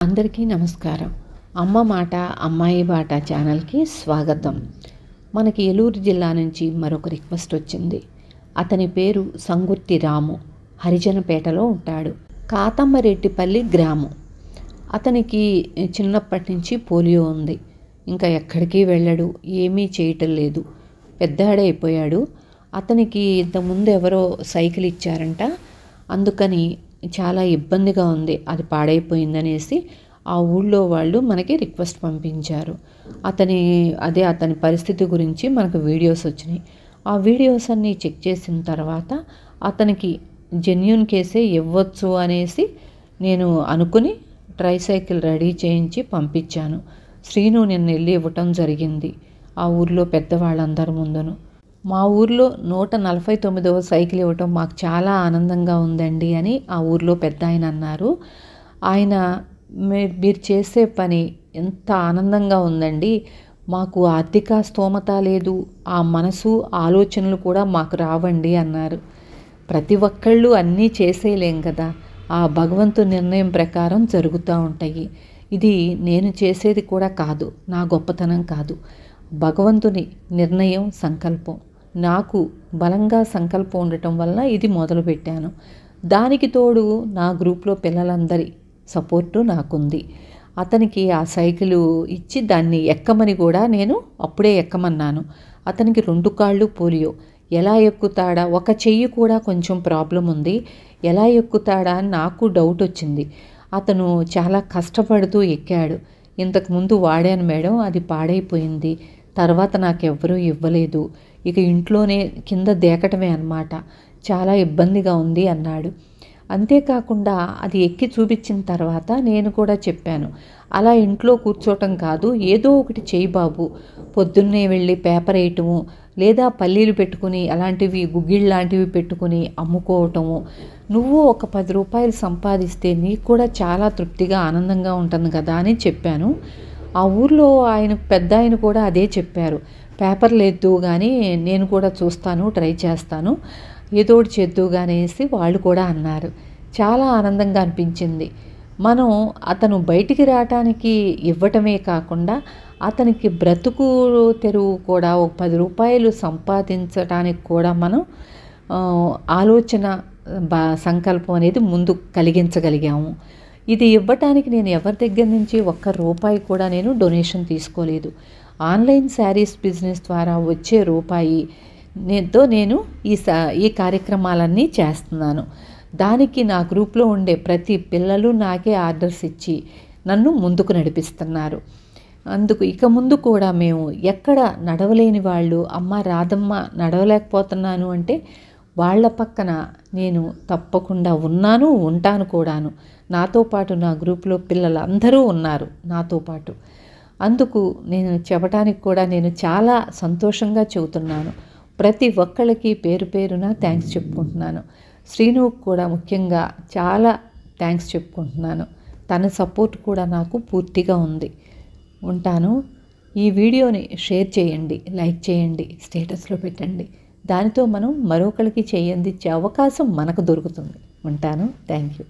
అందరికీ నమస్కారం. అమ్మ మాట అమ్మాయి బాట ఛానల్కి స్వాగతం. మనకి ఏలూరు జిల్లా నుంచి మరొక రిక్వెస్ట్ వచ్చింది. అతని పేరు సంగుర్తి రాము, హరిజనపేటలో ఉంటాడు. కాతమ్మరెడ్డిపల్లి గ్రామం. అతనికి చిన్నప్పటి నుంచి పోలియో ఉంది. ఇంకా ఎక్కడికి వెళ్ళడు, ఏమీ చేయటం లేదు. పెద్దాడైపోయాడు. అతనికి ఇంతకుముందు ఎవరో సైకిల్ ఇచ్చారంట. అందుకని చాలా ఇబ్బందిగా ఉంది, అది పాడైపోయిందనేసి ఆ ఊళ్ళో వాళ్ళు మనకి రిక్వెస్ట్ పంపించారు. అతని పరిస్థితి గురించి మనకు వీడియోస్ వచ్చినాయి. ఆ వీడియోస్ అన్నీ చెక్ చేసిన తర్వాత అతనికి జెన్యూన్ కేసే ఇవ్వచ్చు అనేసి నేను అనుకుని ట్రైసైకిల్ రెడీ చేయించి పంపించాను. శ్రీను నిన్న వెళ్ళి ఇవ్వటం జరిగింది ఆ ఊర్లో పెద్దవాళ్ళందరి ముందును. మా ఊర్లో 149వ సైకిల్ ఇవ్వటం మాకు చాలా ఆనందంగా ఉందండి అని ఆ ఊర్లో పెద్ద ఆయన అన్నారు. ఆయన మీరు చేసే పని ఎంత ఆనందంగా ఉందండి, మాకు ఆర్థిక స్తోమత లేదు, ఆ మనసు ఆలోచనలు కూడా మాకు రావండి అన్నారు. ప్రతి ఒక్కళ్ళు అన్నీ చేసేయలేం కదా, ఆ భగవంతుని నిర్ణయం ప్రకారం జరుగుతూ ఉంటాయి. ఇది నేను చేసేది కూడా కాదు, నా గొప్పతనం కాదు, భగవంతుని నిర్ణయం, సంకల్పం. నాకు బలంగా సంకల్పం ఉండటం వలన ఇది మొదలుపెట్టాను. దానికి తోడు నా గ్రూప్లో పిల్లలందరి సపోర్టు నాకుంది. అతనికి ఆ సైకిలు ఇచ్చి దాన్ని ఎక్కమని కూడా నేను అప్పుడే ఎక్కమన్నాను. అతనికి 2 కాళ్ళు పోలియో, ఎలా ఎక్కుతాడా, ఒక చెయ్యి కూడా కొంచెం ప్రాబ్లం ఉంది, ఎలా ఎక్కుతాడా అని నాకు డౌట్ వచ్చింది. అతను చాలా కష్టపడుతూ ఎక్కాడు. ఇంతకుముందు వాడాను మేడం, అది పాడైపోయింది, తర్వాత నాకెవ్వరూ ఇవ్వలేదు, ఇక ఇంట్లోనే కింద దేకటమే అన్నమాట, చాలా ఇబ్బందిగా ఉంది అన్నాడు. అంతేకాకుండా అది ఎక్కి చూపించిన తర్వాత నేను కూడా చెప్పాను, అలా ఇంట్లో కూర్చోటం కాదు, ఏదో ఒకటి చేయి బాబు, పొద్దున్నే వెళ్ళి పేపర్ వేయటము, లేదా పల్లీలు పెట్టుకుని అలాంటివి గుగ్గిళ్ళు లాంటివి పెట్టుకుని అమ్ముకోవటము, నువ్వు ఒక 10 రూపాయలు సంపాదిస్తే నీకు కూడా చాలా తృప్తిగా ఆనందంగా ఉంటుంది కదా అని చెప్పాను. ఆ ఊర్లో పెద్ద ఆయన కూడా అదే చెప్పారు. పేపర్ లేదు కానీ నేను కూడా చూస్తాను, ట్రై చేస్తాను, ఏదోటి చేద్దు అనేసి వాళ్ళు కూడా అన్నారు. చాలా ఆనందంగా అనిపించింది. అతను బయటికి రావటానికి ఇవ్వటమే కాకుండా అతనికి బ్రతుకు తెరువు కూడా ఒక 10 రూపాయలు సంపాదించడానికి కూడా మనం ఆలోచన సంకల్పం అనేది ముందు కలిగించగలిగాము. ఇది ఇవ్వటానికి నేను ఎవరి దగ్గర నుంచి ఒక్క రూపాయి కూడా నేను డొనేషన్ తీసుకోలేదు. ఆన్లైన్ శారీస్ బిజినెస్ ద్వారా వచ్చే రూపాయి నేను ఈ కార్యక్రమాలన్నీ చేస్తున్నాను. దానికి నా గ్రూప్లో ఉండే ప్రతి పిల్లలు నాకే ఆర్డర్స్ ఇచ్చి నన్ను ముందుకు నడిపిస్తున్నారు. ఇక ముందు కూడా మేము ఎక్కడ నడవలేని వాళ్ళు, అమ్మ రాదమ్మ నడవలేకపోతున్నాను అంటే వాళ్ళ పక్కన నేను తప్పకుండా ఉన్నాను, ఉంటాను కూడాను. నాతో పాటు నా గ్రూప్లో పిల్లలు అందరూ ఉన్నారు నాతో పాటు. అందుకు నేను చెప్పడానికి కూడా నేను చాలా సంతోషంగా చెబుతున్నాను. ప్రతి ఒక్కళ్ళకి పేరు పేరున థ్యాంక్స్ చెప్పుకుంటున్నాను. శ్రీనుకు కూడా ముఖ్యంగా చాలా థ్యాంక్స్ చెప్పుకుంటున్నాను. తన సపోర్ట్ కూడా నాకు పూర్తిగా ఉంది. ఉంటాను. ఈ వీడియోని షేర్ చేయండి, లైక్ చేయండి, స్టేటస్లో పెట్టండి. దానితో మనం మరొకరికి చేయందిచ్చే అవకాశం మనకు దొరుకుతుంది. ఉంటాను. Thank you.